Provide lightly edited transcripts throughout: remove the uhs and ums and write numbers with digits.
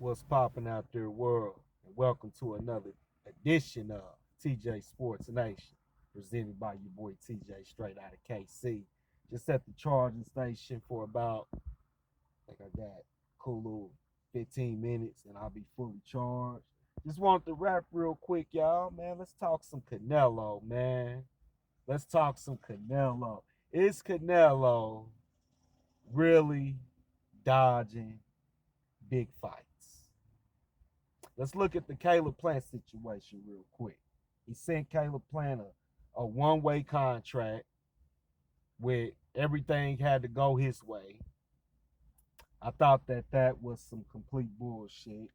What's popping out there, world? And welcome to another edition of TJ Sports Nation, presented by your boy TJ, straight out of KC. Just at the charging station for about, I think I got a cool little 15 minutes, and I'll be fully charged. Just wanted to wrap real quick, y'all. Man, let's talk some Canelo, man. Let's talk some Canelo. Is Canelo really dodging big fights? Let's look at the Caleb Plant situation real quick. He sent Caleb Plant a one-way contract with everything had to go his way. I thought that was some complete bullshit,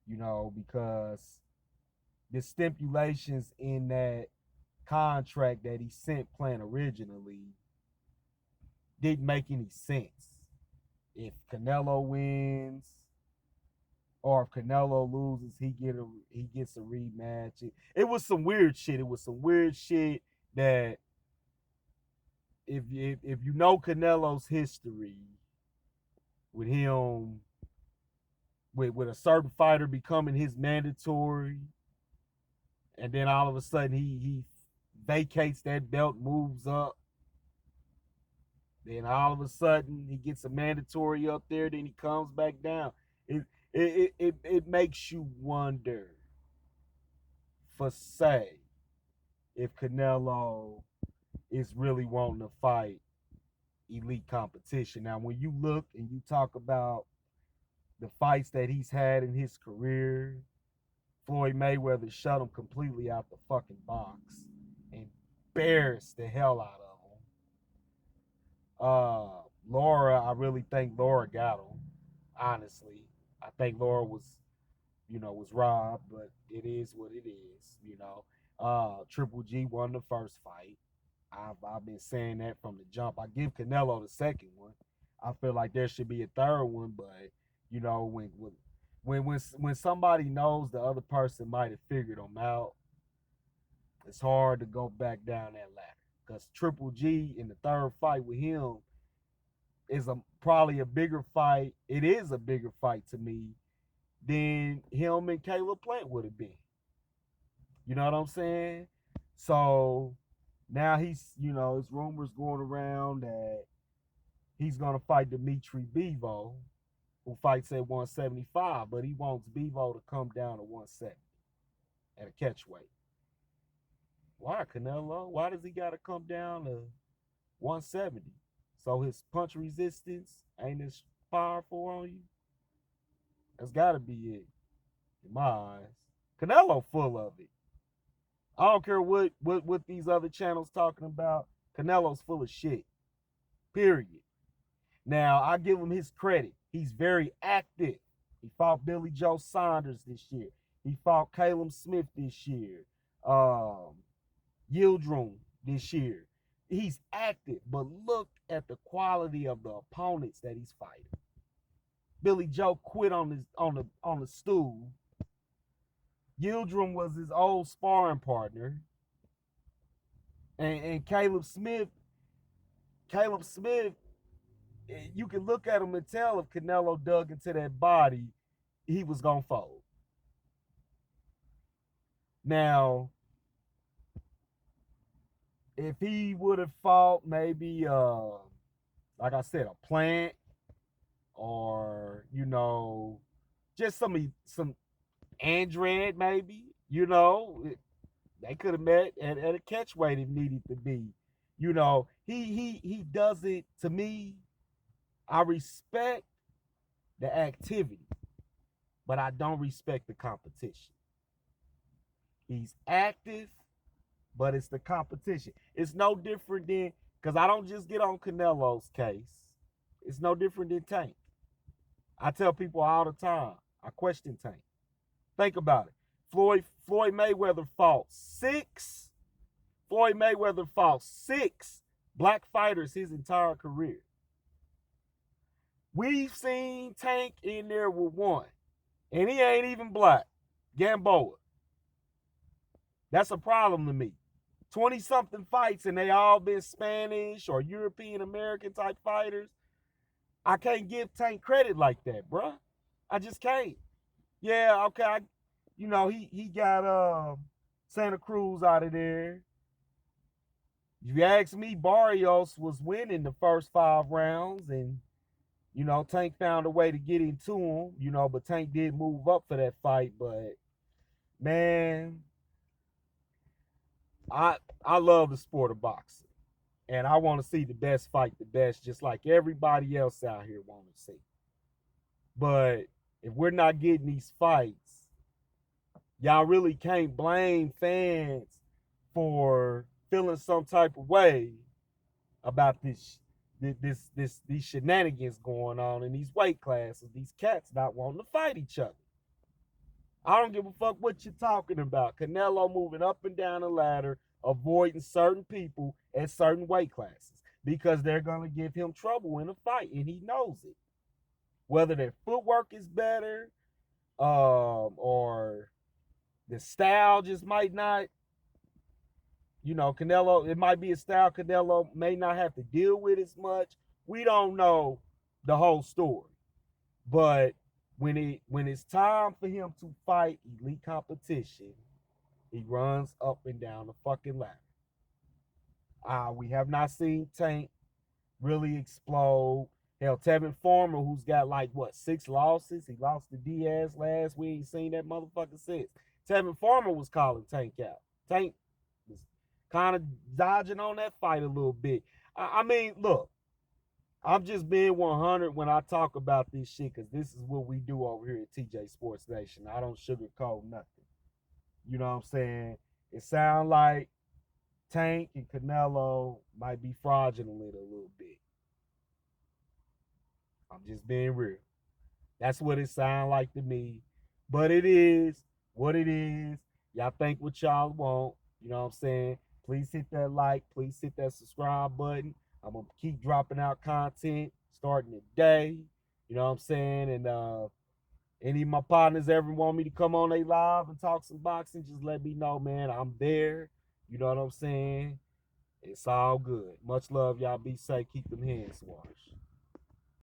because the stipulations in that contract that he sent Plant originally didn't make any sense. If Canelo wins, or if Canelo loses, he gets a rematch. It was some weird shit. It was some weird shit that if you know Canelo's history with him with a certain fighter becoming his mandatory, and then all of a sudden he vacates that belt, moves up, then all of a sudden he gets a mandatory up there, then he comes back down. It makes you wonder, for say, if Canelo is really wanting to fight elite competition. Now, when you look and you talk about the fights that he's had in his career, Floyd Mayweather shut him completely out the fucking box and embarrassed the hell out of him. Laura, I really think Laura got him. Honestly, I think Laura was robbed, but it is what it is. Triple G won the first fight. I've been saying that from the jump. I give Canelo the second one. I feel like there should be a third one, but when somebody knows the other person might have figured them out, it's hard to go back down that ladder. Because Triple G in the third fight with him is probably a bigger fight. It is a bigger fight to me than him and Caleb Plant would have been. You know what I'm saying? So now it's rumors going around that he's gonna fight Dimitri Bivol, who fights at 175, but he wants Bivol to come down to 170 at a catchweight. Why, Canelo? Why does he gotta come down to 170? So his punch resistance ain't as powerful on you? That's gotta be it, in my eyes. Canelo full of it. I don't care what these other channels talking about. Canelo's full of shit. Period. Now, I give him his credit. He's very active. He fought Billy Joe Saunders this year. He fought Caleb Smith this year. Yildirim this year. He's active, but look at the quality of the opponents that he's fighting. Billy Joe quit on the stool. Yildirim was his old sparring partner. And Caleb Smith, you can look at him and tell if Canelo dug into that body, he was gonna fold. Now, if he would have fought maybe like I said, a Plant, or just some Andred, maybe, they could have met at a catchweight if needed to be. He does it. To me, I respect the activity, but I don't respect the competition. He's active, but it's the competition. It's no different than, because I don't just get on Canelo's case. It's no different than Tank. I tell people all the time, I question Tank. Think about it. Floyd Mayweather fought six. Floyd Mayweather fought six black fighters his entire career. We've seen Tank in there with one, and he ain't even black. Gamboa. That's a problem to me. 20-something fights, and they all been Spanish or European American type fighters. I can't give Tank credit like that, bruh. I just can't. Yeah, okay. He got Santa Cruz out of there. If you ask me, Barrios was winning the first 5 rounds, and Tank found a way to get into him. But Tank did move up for that fight. But man, I love the sport of boxing, and I want to see the best fight the best, just like everybody else out here want to see. But if we're not getting these fights, y'all really can't blame fans for feeling some type of way about these shenanigans going on in these weight classes, these cats not wanting to fight each other. I don't give a fuck what you're talking about. Canelo moving up and down the ladder, avoiding certain people at certain weight classes because they're gonna give him trouble in a fight, and he knows it. Whether their footwork is better, or the style just might not, Canelo, it might be a style Canelo may not have to deal with as much. We don't know the whole story. But when it's time for him to fight elite competition, he runs up and down the fucking ladder. We have not seen Tank really explode. Hell, Tevin Farmer, who's got like what 6 losses, he lost to Diaz last. We ain't seen that motherfucker since. Tevin Farmer was calling Tank out. Tank was kind of dodging on that fight a little bit. I mean, look, I'm just being 100 when I talk about this shit because this is what we do over here at TJ Sports Nation. I don't sugarcoat nothing. You know what I'm saying? It sounds like Tank and Canelo might be fraudulent a little bit. I'm just being real. That's what it sounds like to me. But it is what it is. Y'all think what y'all want. You know what I'm saying? Please hit that like. Please hit that subscribe button. I'm going to keep dropping out content starting today. You know what I'm saying? And any of my partners ever want me to come on a live and talk some boxing, just let me know, man. I'm there. You know what I'm saying? It's all good. Much love. Y'all be safe. Keep them hands washed.